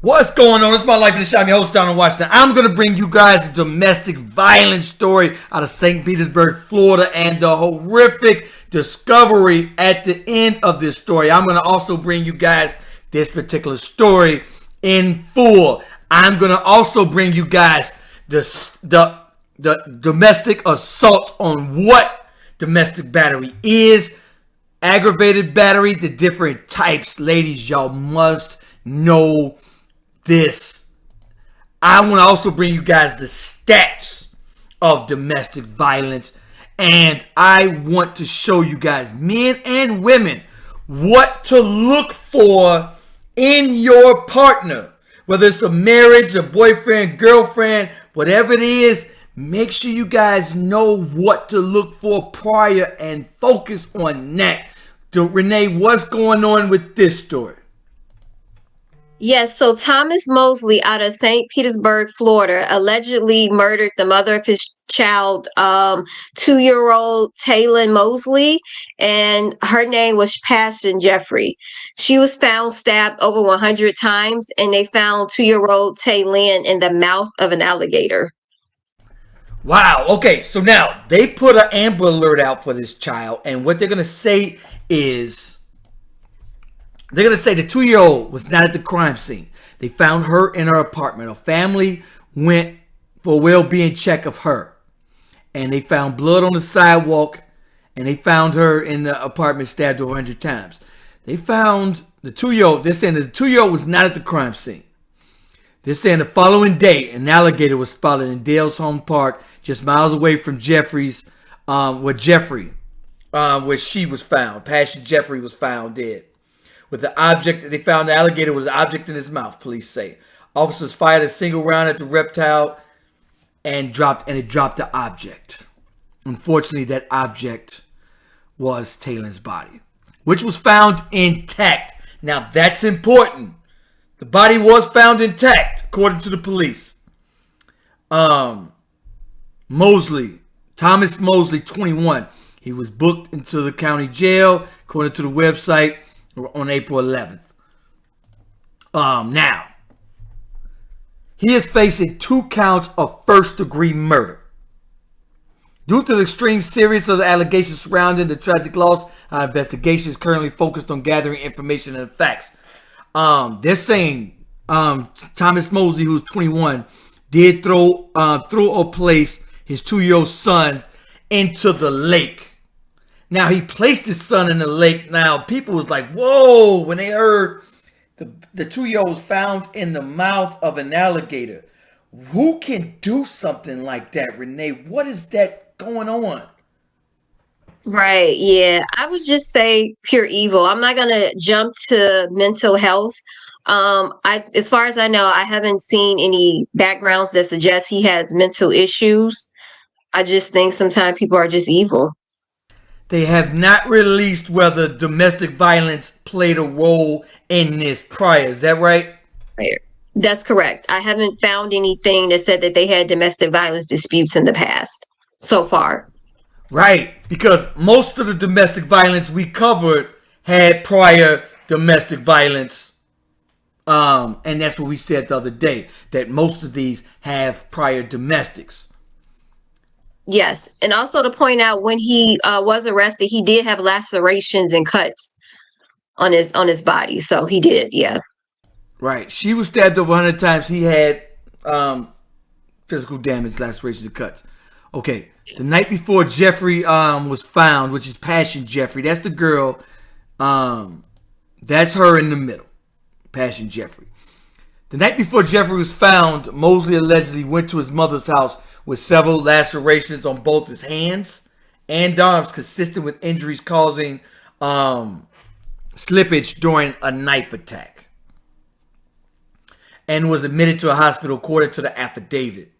What's going on? It's my life in the shop. I'm your host, Donald Washington. I'm going to bring you guys a domestic violence story out of St. Petersburg, Florida, and the horrific discovery at the end of this story. I'm going to also bring you guys this particular story in full. I'm going to also bring you guys the domestic assault on what domestic battery is, aggravated battery, the different types. Ladies, y'all must know this. I want to also bring you guys the stats of domestic violence, and I want to show you guys, men and women, what to look for in your partner. Whether it's a marriage, a boyfriend, girlfriend, whatever it is, make sure you guys know what to look for prior and focus on that. Renee, what's going on with this story? Yes, so Thomas Mosley out of St. Petersburg, Florida, allegedly murdered the mother of his child, 2-year-old Taylen Mosley, and her name was Pashun Jeffery. She was found stabbed over 100 times, and they found 2-year-old Taylen in the mouth of an alligator. Wow. Okay, so now they put an Amber Alert out for this child, and what they're going to say is, they're going to say the 2-year-old was not at the crime scene. They found her in her apartment. Her family went for a well-being check of her. And they found blood on the sidewalk. And they found her in the apartment stabbed over 100 times. They found the 2-year-old. They're saying that the 2-year-old was not at the crime scene. They're saying the following day, an alligator was spotted in Dale's home park, just miles away from Jeffrey's, where she was found. Pashun Jeffery was found dead. With the object, they found the alligator was an object in his mouth, police say. Officers fired a single round at the reptile and it dropped the object. Unfortunately, that object was Taylen's body, which was found intact. Now, that's important. The body was found intact, according to the police. Mosley, Thomas Mosley, 21. He was booked into the county jail, according to the website, on April 11th. Now, he is facing 2 counts of first-degree murder. Due to the extreme seriousness of the allegations surrounding the tragic loss, our investigation is currently focused on gathering information and facts. They're saying Thomas Mosley, who's 21, did throw or place his 2-year-old son into the lake. Now, he placed his son in the lake. Now, people was like, whoa, when they heard the 2-year-old was found in the mouth of an alligator. Who can do something like that, Renee? What is that going on? Right, yeah. I would just say pure evil. I'm not going to jump to mental health. As far as I know, I haven't seen any backgrounds that suggest he has mental issues. I just think sometimes people are just evil. They have not released whether domestic violence played a role in this prior. Is that right? Right. That's correct. I haven't found anything that said that they had domestic violence disputes in the past so far. Right, because most of the domestic violence we covered had prior domestic violence. And that's what we said the other day, that most of these have prior domestics. Yes, and also to point out, when he was arrested, he did have lacerations and cuts on his body. So he did, yeah. Right. She was stabbed over 100 times. He had physical damage, lacerations, and cuts. Okay. Yes. The night before Jeffrey was found, which is Pashun Jeffery. That's the girl. That's her in the middle. Pashun Jeffery. The night before Jeffrey was found, Mosley allegedly went to his mother's house with several lacerations on both his hands and arms, consistent with injuries causing slippage during a knife attack, and was admitted to a hospital according to the affidavit.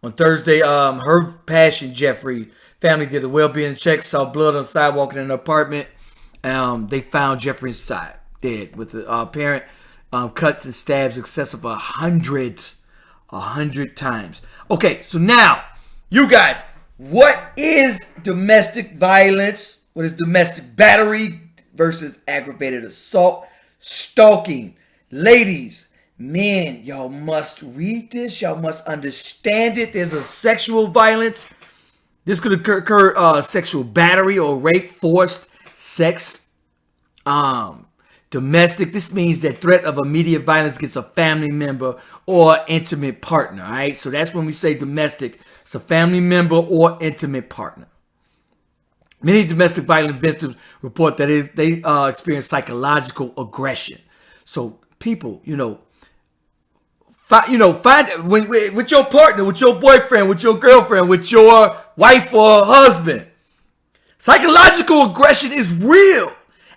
On Thursday, her Pashun Jeffery family did a well-being check, saw blood on the sidewalk in an apartment. They found Jeffrey inside, dead, with the apparent cuts and stabs excess of 100 times. Okay, so now, you guys, what is domestic violence? What is domestic battery versus aggravated assault? Stalking. Ladies, Men, y'all must read this. Y'all must understand it. There's a sexual violence. This could occur sexual battery or rape, forced sex, domestic. This means that threat of immediate violence against a family member or intimate partner. All right. So that's when we say domestic. It's a family member or intimate partner. Many domestic violence victims report that they experience psychological aggression. So people, find with your partner, with your boyfriend, with your girlfriend, with your wife or husband. Psychological aggression is real.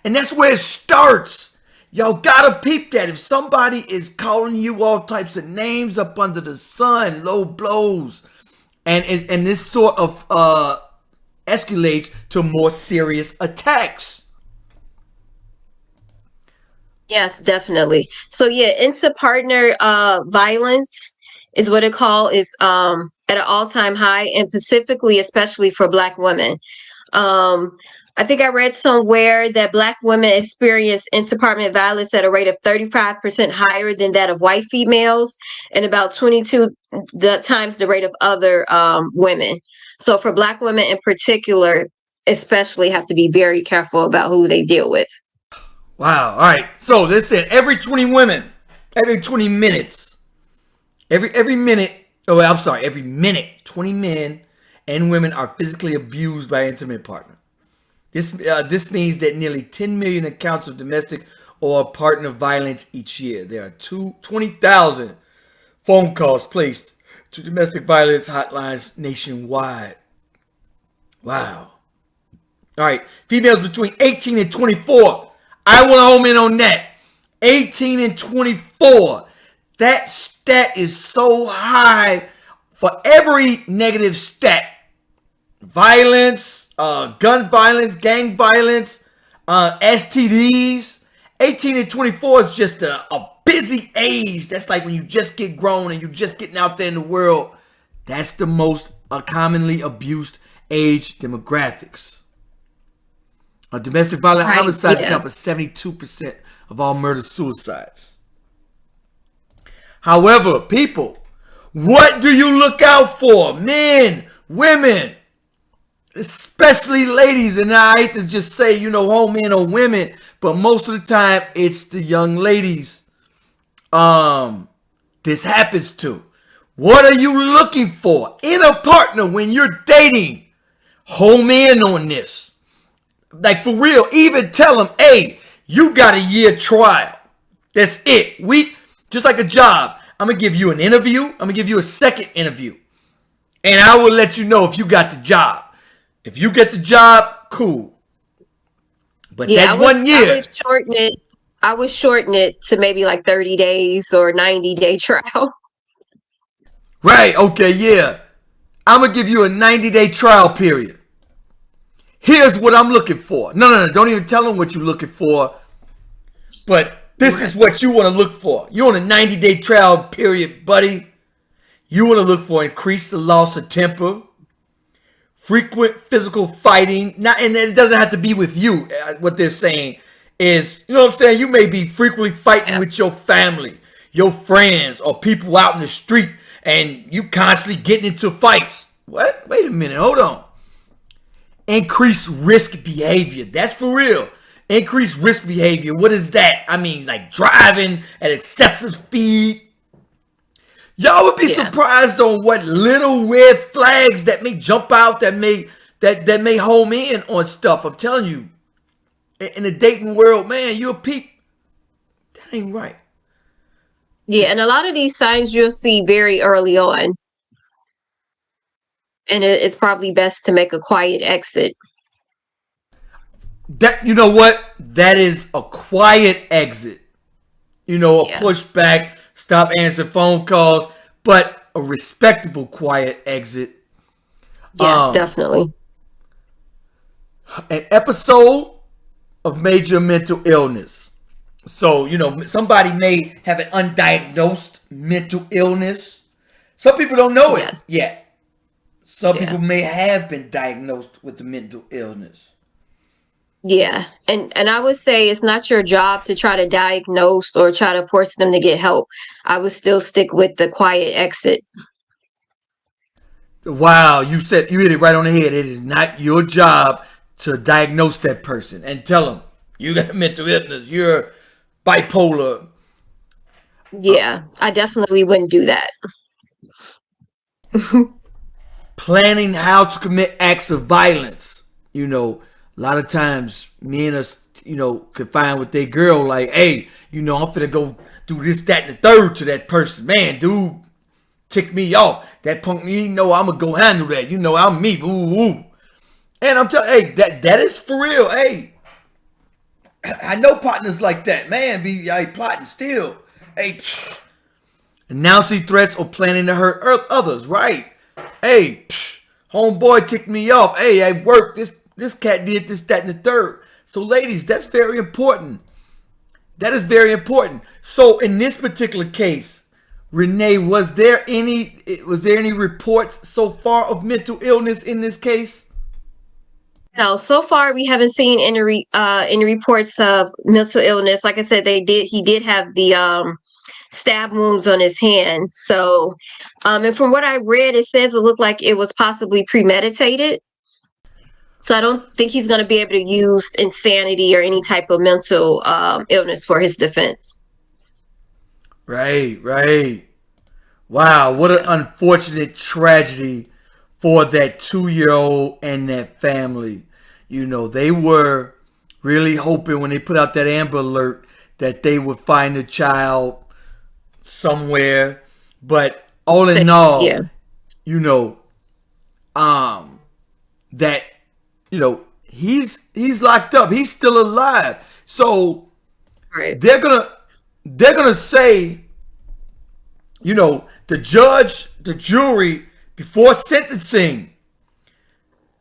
And that's where it starts. Y'all gotta peep that. If somebody is calling you all types of names up under the sun, low blows, and this sort of escalates to more serious attacks. Yes, definitely. So yeah, inter-partner violence is what it called is at an all-time high, and specifically, especially for Black women. Um, I think I read somewhere that Black women experience inter-partner violence at a rate of 35% higher than that of white females, and about 22 times the rate of other women. So for Black women in particular, especially, have to be very careful about who they deal with. Wow. All right. So this said every 20 women, every 20 minutes, every minute. Oh, I'm sorry. Every minute, 20 men and women are physically abused by an intimate partner. This means that nearly 10 million accounts of domestic or partner violence each year. There are 20,000 phone calls placed to domestic violence hotlines nationwide. Wow. All right. Females between 18 and 24. I want to home in on that. 18 and 24. That stat is so high for every negative stat. Violence, gun violence, gang violence, STDs. 18 and 24 is just a busy age. That's like when you just get grown and you're just getting out there in the world. That's the most commonly abused age demographics. Domestic violent homicides account for 72% of all murder-suicides. However, people, what do you look out for? Men, women, especially ladies. And I hate to just say, home men or women, but most of the time it's the young ladies this happens to. What are you looking for in a partner when you're dating? Home in on this. Like for real, even tell them, hey, you got a year trial. That's it. Just like a job. I'm going to give you an interview. I'm going to give you a second interview. And I will let you know if you got the job. If you get the job, cool. But that 1 year. I would shorten it to maybe like 30 days or 90-day trial. Right. Okay. Yeah. I'm going to give you a 90-day trial period. Here's what I'm looking for. No. Don't even tell them what you're looking for. But this is what you want to look for. You're on a 90-day trial period, buddy. You want to look for increase the loss of temper, frequent physical fighting. And it doesn't have to be with you. What they're saying is, you know what I'm saying? You may be frequently fighting with your family, your friends, or people out in the street, and you constantly getting into fights. What? Wait a minute. Hold on. Increased risk behavior. That's for real. Increased risk behavior. What is that? I mean, like driving at excessive speed. Y'all would be surprised on what little red flags that may jump out that may home in on stuff. I'm telling you, in the dating world, man, you'll peep. That ain't right. Yeah, and a lot of these signs you'll see very early on. And it's probably best to make a quiet exit. That, you know what? That is a quiet exit. A pushback, stop answering phone calls, but a respectable quiet exit. Yes, definitely. An episode of major mental illness. So, somebody may have an undiagnosed mental illness. Some people don't know it yet. Some people may have been diagnosed with a mental illness. Yeah, and I would say it's not your job to try to diagnose or try to force them to get help. I would still stick with the quiet exit. Wow, you hit it right on the head. It is not your job to diagnose that person and tell them you got mental illness, you're bipolar. Yeah, I definitely wouldn't do that. Planning how to commit acts of violence. A lot of times men are, confined with their girl, like, hey, I'm finna go do this, that, and the third to that person. Man, dude, tick me off. That punk, I'm gonna go handle that. I'm me. Ooh, ooh. And I'm telling, hey, that is for real. Hey, I know partners like that. Man, be plotting still. Hey, announcing threats or planning to hurt others. Right. Hey, homeboy ticked me off. Hey, at work, this cat did this, that, and the third. So, ladies, that's very important. That is very important. So, in this particular case, Renee, was there any reports so far of mental illness in this case? No, so far we haven't seen any reports of mental illness. Like I said, he did have the stab wounds on his hand. So, and from what I read, it says it looked like it was possibly premeditated. So I don't think he's going to be able to use insanity or any type of mental illness for his defense. Right, right. Wow, what an Yeah. unfortunate tragedy for that 2-year old and that family. They were really hoping when they put out that Amber Alert that they would find the child somewhere. But all So, in yeah. all, you know, um, that he's locked up. He's still alive. So Right. they're gonna say, the judge, the jury, before sentencing,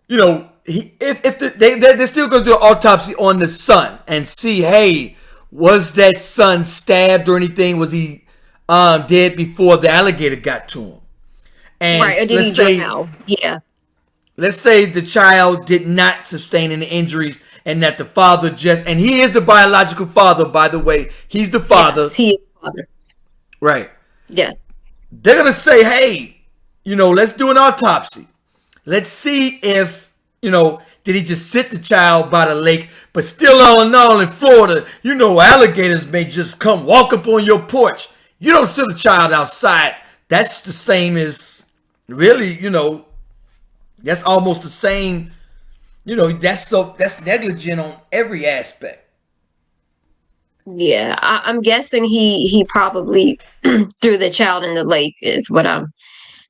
if they're still going to do an autopsy on the son and see, hey, was that son stabbed or anything? Was he dead before the alligator got to him? Right. And Or did he drown? Yeah. let's say the child did not sustain any injuries, and that the father and he is the biological father, by the way, he's the Yes, father, he is father. right? Yes. They're gonna say, hey, let's do an autopsy. Let's see if, did he just sit the child by the lake? But still, all in all, in Florida, alligators may just come walk up on your porch. You don't sit a child outside. That's the same as, really, that's almost the same. That's negligent on every aspect. Yeah. I'm guessing he probably threw the child in the lake is what I'm.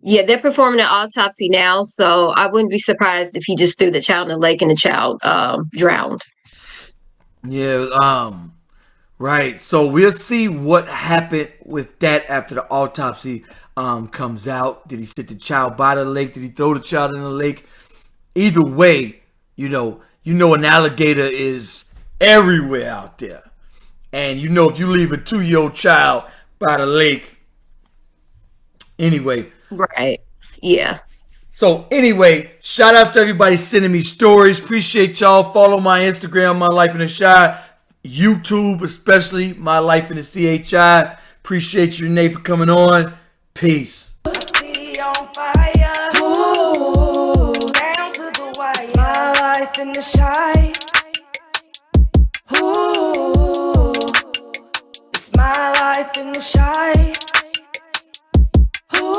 Yeah, they're performing an autopsy now, so I wouldn't be surprised if he just threw the child in the lake and the child drowned. Yeah, right. So we'll see what happened with that after the autopsy comes out. Did he sit the child by the lake? Did he throw the child in the lake? Either way, an alligator is everywhere out there. And if you leave a 2-year old child by the lake, anyway. Right. Yeah. So anyway, shout out to everybody sending me stories. Appreciate y'all. Follow my Instagram, My Life in the Shy. YouTube, especially My Life in the CHI. Appreciate you, Renee, for coming on. Peace. On fire. Ooh, down to the wire. It's my life in the shy. Ooh, it's my life in the shy.